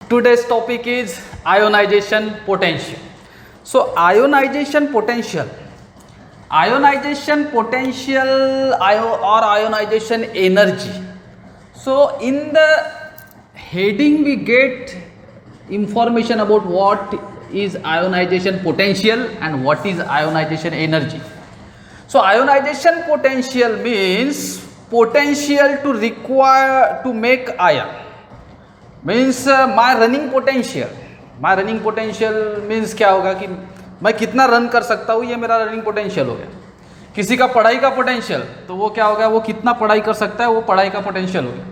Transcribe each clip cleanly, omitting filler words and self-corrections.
Today's topic is ionization potential. So ionization potential or ionization energy. So in the heading we get information about what is ionization potential and what is ionization energy. So ionization potential means potential to require to make ion. Means my running potential means क्या होगा कि मैं कितना run कर सकता हूँ, ये मेरा रनिंग पोटेंशियल हो गया. किसी का पढ़ाई का पोटेंशियल तो वो क्या होगा, वो कितना पढ़ाई कर सकता है, वो पढ़ाई का पोटेंशियल हो गया.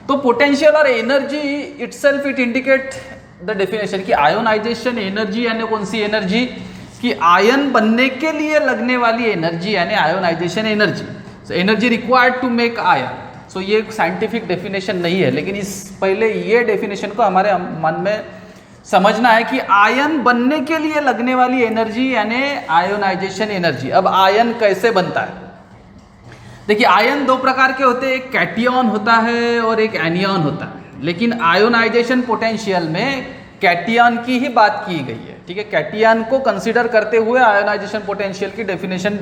तो पोटेंशियल और energy itself it indicate the definition कि आयोनाइजेशन एनर्जी यानी कौन सी एनर्जी, कि आयन बनने के लिए लगने वाली एनर्जी यानी ionization energy. So energy required to make ion. So ये एक साइंटिफिक डेफिनेशन नहीं है, लेकिन इस पहले ये डेफिनेशन को हमारे मन में समझना है कि आयन बनने के लिए लगने वाली एनर्जी यानी आयोनाइजेशन एनर्जी. अब आयन कैसे बनता है, देखिए आयन दो प्रकार के होते हैं, एक कैटियन होता है और एक एनियन होता है. लेकिन आयोनाइजेशन पोटेंशियल में कैटियन की ही बात की गई है. ठीक है, कैटियन को कंसिडर करते हुए आयोनाइजेशन पोटेंशियल की डेफिनेशन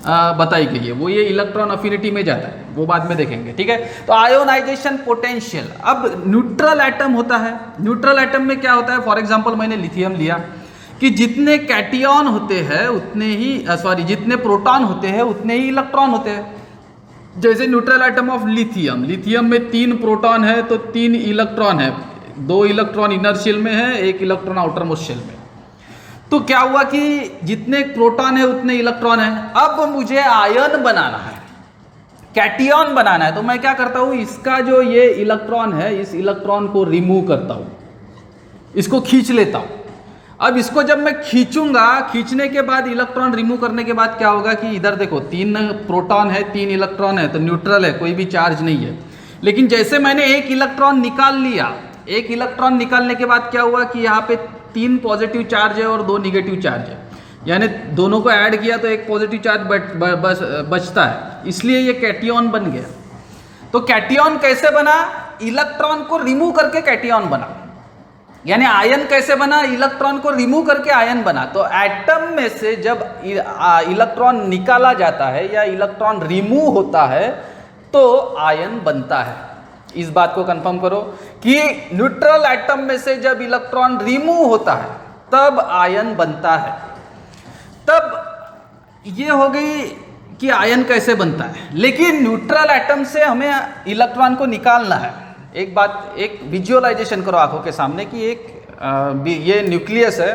बताई गई है. वो ये इलेक्ट्रॉन अफिनिटी में जाता है, वो बाद में देखेंगे. ठीक है, तो आयोनाइजेशन पोटेंशियल. अब न्यूट्रल एटम होता है. न्यूट्रल एटम में क्या होता है, फॉर एग्जांपल मैंने लिथियम लिया कि जितने कैटियन होते हैं उतने ही जितने प्रोटॉन होते हैं उतने ही इलेक्ट्रॉन होते हैं. जैसे न्यूट्रल एटम ऑफ लिथियम में 3 प्रोटॉन है तो 3 इलेक्ट्रॉन है, 2 इलेक्ट्रॉन इनर शेल में है, 1 इलेक्ट्रॉन आउटर मोस्ट शेल में. तो क्या हुआ कि जितने प्रोटॉन है उतने इलेक्ट्रॉन है. अब मुझे आयन बनाना है, कैटियन बनाना है, तो मैं क्या करता हूं, इसका जो ये इलेक्ट्रॉन है इस इलेक्ट्रॉन को रिमूव करता हूं, इसको खींच लेता हूं. अब इसको जब मैं खींचूंगा, खींचने के बाद इलेक्ट्रॉन रिमूव करने के बाद क्या होगा कि इधर देखो 3 प्रोटॉन है 3 इलेक्ट्रॉन है, तो न्यूट्रल है, कोई भी चार्ज नहीं है. लेकिन जैसे मैंने एक इलेक्ट्रॉन निकाल लिया, एक इलेक्ट्रॉन निकालने के बाद क्या हुआ कि यहाँ पे 3 पॉजिटिव चार्ज है और 2 निगेटिव चार्ज है, यानी दोनों को ऐड किया तो एक पॉजिटिव चार्ज बचता है, इसलिए ये कैटियन बन गया. तो कैटियन कैसे बना, इलेक्ट्रॉन को रिमूव करके कैटियन बना. यानी आयन कैसे बना, इलेक्ट्रॉन को रिमूव करके आयन बना. तो एटम में से जब इलेक्ट्रॉन निकाला जाता है या इलेक्ट्रॉन रिमूव होता है तो आयन बनता है. इस बात को कंफर्म करो कि न्यूट्रल एटम में से जब इलेक्ट्रॉन रिमूव होता है तब आयन बनता है. तब ये हो गई कि आयन कैसे बनता है. लेकिन न्यूट्रल एटम से हमें इलेक्ट्रॉन को निकालना है. एक बात, एक विजुअलाइजेशन करो आंखों के सामने कि ये न्यूक्लियस है,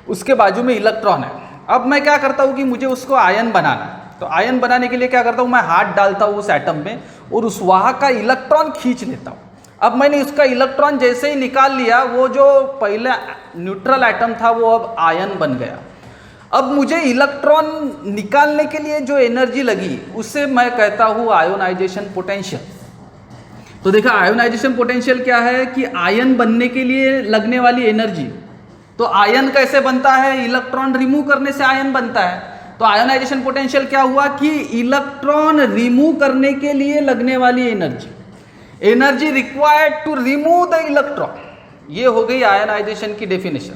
उसके बाजू में इलेक्ट्रॉन है. अब मैं क्या करता हूँ कि मुझे उसको आयन बनाना है. तो आयन बनाने के लिए क्या करता हूँ, मैं हाथ डालता हूँ उस एटम में और उस वहाँ का इलेक्ट्रॉन खींच लेता हूँ. अब मैंने उसका इलेक्ट्रॉन जैसे ही निकाल लिया, वो जो पहले न्यूट्रल एटम था वो अब आयन बन गया. अब मुझे इलेक्ट्रॉन निकालने के लिए जो एनर्जी लगी उसे मैं कहता हूँ आयोनाइजेशन पोटेंशियल. तो देखा आयोनाइजेशन पोटेंशियल क्या है कि आयन बनने के लिए लगने वाली एनर्जी. तो आयन कैसे बनता है, इलेक्ट्रॉन रिमूव करने से आयन बनता है. तो आयोनाइजेशन पोटेंशियल क्या हुआ कि इलेक्ट्रॉन रिमूव करने के लिए लगने वाली energy required to remove the electron, ये हो गई आयोनाइजेशन की डेफिनेशन.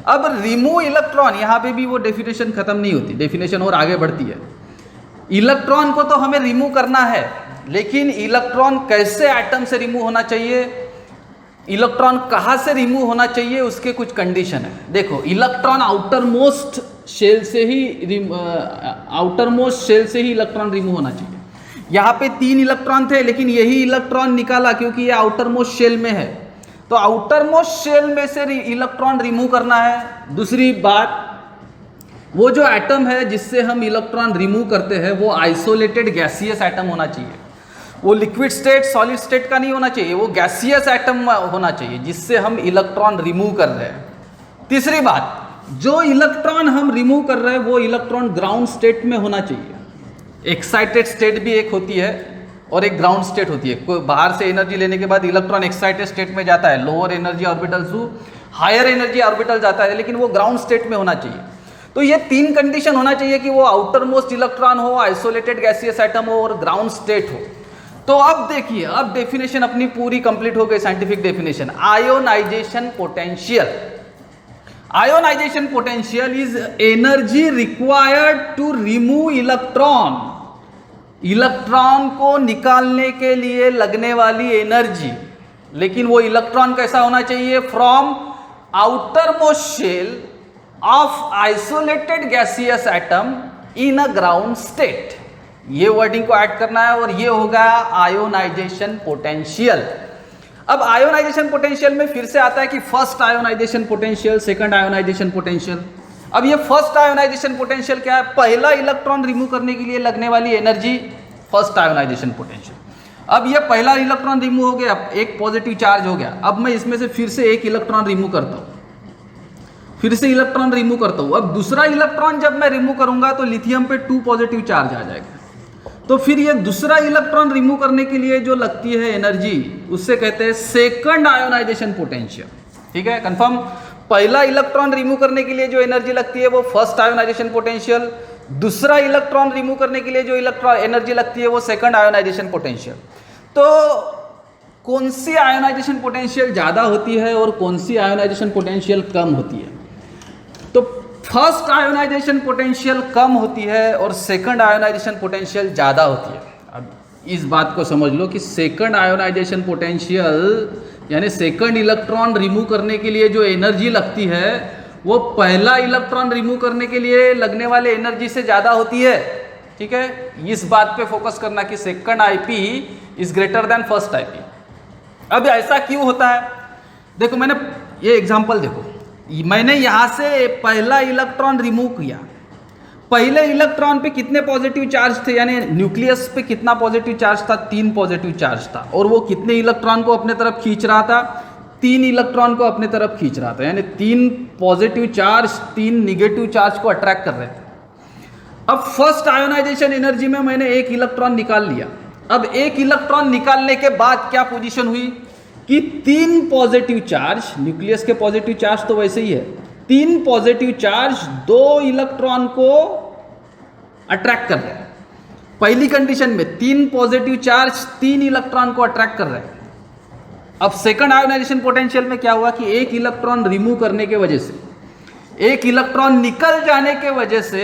अब रिमूव इलेक्ट्रॉन, यहां पे भी वो डेफिनेशन खत्म नहीं होती, डेफिनेशन और आगे बढ़ती है. इलेक्ट्रॉन को तो हमें रिमूव करना है, लेकिन इलेक्ट्रॉन कैसे एटम से रिमूव होना चाहिए, इलेक्ट्रॉन कहाँ से रिमूव होना चाहिए, उसके कुछ कंडीशन है. देखो इलेक्ट्रॉन आउटर मोस्ट शेल से ही इलेक्ट्रॉन रिमूव होना चाहिए. यहाँ पे 3 इलेक्ट्रॉन थे, लेकिन यही इलेक्ट्रॉन निकाला क्योंकि ये आउटर मोस्ट शेल में है, तो आउटर मोस्ट शेल में से इलेक्ट्रॉन रिमूव करना है. दूसरी बात, वो जो एटम है जिससे हम इलेक्ट्रॉन रिमूव करते हैं वो आइसोलेटेड गैसियस एटम होना चाहिए. वो लिक्विड स्टेट सॉलिड स्टेट का नहीं होना चाहिए, वो गैसियस एटम होना चाहिए जिससे हम इलेक्ट्रॉन रिमूव कर रहे हैं. तीसरी बात, जो इलेक्ट्रॉन हम रिमूव कर रहे हैं वो इलेक्ट्रॉन ग्राउंड स्टेट में होना चाहिए. एक्साइटेड स्टेट भी एक होती है और एक ग्राउंड स्टेट होती है. कोई बाहर से एनर्जी लेने के बाद इलेक्ट्रॉन एक्साइटेड स्टेट में जाता है, lower energy orbital to higher energy orbital जाता है, लेकिन वो ग्राउंड स्टेट में होना चाहिए. तो ये 3 कंडीशन होना चाहिए कि वो आउटर मोस्ट इलेक्ट्रॉन हो, आइसोलेटेड गैसियस एटम हो और ग्राउंड स्टेट हो. तो अब देखिए, अब डेफिनेशन अपनी पूरी कंप्लीट हो गई, scientific definition. Ionization potential, ionization potential is energy required to remove electron, electron को निकालने के लिए लगने वाली एनर्जी। लेकिन वो इलेक्ट्रॉन कैसा होना चाहिए? From outermost shell of isolated gaseous atom in a ground state. ये वर्डिंग को ऐड करना है और ये होगा आयोनाइजेशन पोटेंशियल। अब आयोनाइजेशन पोटेंशियल में फिर से आता है कि first ionization potential, second ionization potential. अब ये फर्स्ट आयोनाइजेशन पोटेंशियल क्या है? पहला इलेक्ट्रॉन रिमूव करने के लिए लगने वाली एनर्जी, फर्स्ट आयोनाइजेशन पोटेंशियल। अब ये पहला इलेक्ट्रॉन रिमूव हो गया, एक पॉजिटिव चार्ज हो गया। अब मैं इसमें से फिर से एक इलेक्ट्रॉन रिमूव करता हूं, फिर से इलेक्ट्रॉन रिमूव करता हूं। अब दूसरा इलेक्ट्रॉन जब मैं रिमूव करूंगा तो लिथियम पे 2 पॉजिटिव चार्ज आ जाएगा। तो फिर ये दूसरा इलेक्ट्रॉन रिमूव करने के लिए जो लगती है एनर्जी, उससे कहते हैं सेकंड आयोनाइजेशन पोटेंशियल। ठीक है, कंफर्म। पहला इलेक्ट्रॉन रिमूव करने के लिए जो एनर्जी लगती है वो फर्स्ट आयोनाइजेशन पोटेंशियल, दूसरा इलेक्ट्रॉन रिमूव करने के लिए जो इलेक्ट्रॉन एनर्जी लगती है वो सेकंड आयोनाइजेशन पोटेंशियल। तो कौन सी आयोनाइजेशन पोटेंशियल ज़्यादा होती है और कौन सी आयोनाइजेशन पोटेंशियल कम होती है? तो फर्स्ट आयोनाइजेशन पोटेंशियल कम होती है और सेकंड आयोनाइजेशन पोटेंशियल ज़्यादा होती है। अब इस बात को समझ लो कि सेकंड आयोनाइजेशन पोटेंशियल यानी सेकंड इलेक्ट्रॉन रिमूव करने के लिए जो एनर्जी लगती है वो पहला इलेक्ट्रॉन रिमूव करने के लिए लगने वाले एनर्जी से ज़्यादा होती है। ठीक है, इस बात पे फोकस करना कि second IP is greater than first IP. अब ऐसा क्यों होता है? देखो, मैंने ये एग्जांपल देखो, मैंने यहां से पहला इलेक्ट्रॉन रिमूव किया। पहले इलेक्ट्रॉन पे कितने पॉजिटिव चार्ज थे, यानी न्यूक्लियस पे कितना पॉजिटिव चार्ज था? 3 पॉजिटिव चार्ज था। और वो कितने इलेक्ट्रॉन को अपने तरफ खींच रहा था? 3 इलेक्ट्रॉन को अपने तरफ खींच रहा था, यानी 3 पॉजिटिव चार्ज 3 निगेटिव चार्ज को अट्रैक्ट कर रहे थे। अब फर्स्ट आयोनाइजेशन एनर्जी में मैंने एक इलेक्ट्रॉन निकाल लिया। अब एक इलेक्ट्रॉन निकालने के बाद क्या पोजीशन हुई कि 3 पॉजिटिव चार्ज, न्यूक्लियस के पॉजिटिव चार्ज तो वैसे ही है, 3 पॉजिटिव चार्ज 2 इलेक्ट्रॉन को अट्रैक्ट कर रहे हैं। पहली कंडीशन में 3 पॉजिटिव चार्ज 3 इलेक्ट्रॉन को अट्रैक्ट कर रहे हैं। अब सेकंड आयोनाइजेशन पोटेंशियल में क्या हुआ कि एक इलेक्ट्रॉन रिमूव करने के वजह से, एक इलेक्ट्रॉन निकल जाने के वजह से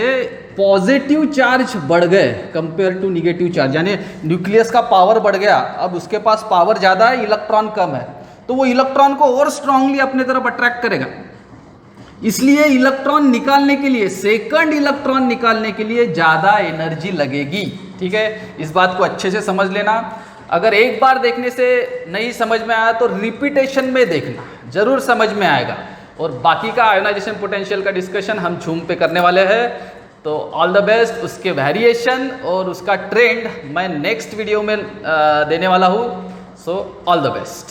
पॉजिटिव चार्ज बढ़ गए कंपेयर टू निगेटिव चार्ज, यानी न्यूक्लियस का पावर बढ़ गया। अब उसके पास पावर ज़्यादा है, इलेक्ट्रॉन कम है, तो वो इलेक्ट्रॉन को और स्ट्रांगली अपने तरफ अट्रैक्ट करेगा। इसलिए इलेक्ट्रॉन निकालने के लिए, सेकंड इलेक्ट्रॉन निकालने के लिए ज़्यादा एनर्जी लगेगी। ठीक है, इस बात को अच्छे से समझ लेना। अगर एक बार देखने से नहीं समझ में आया तो रिपीटेशन में देखना, जरूर समझ में आएगा। और बाकी का आयोनाइजेशन पोटेंशियल का डिस्कशन हम झूम पे करने वाले हैं। तो ऑल द बेस्ट। उसके वेरिएशन और उसका ट्रेंड मैं नेक्स्ट वीडियो में देने वाला हूँ। So all the best.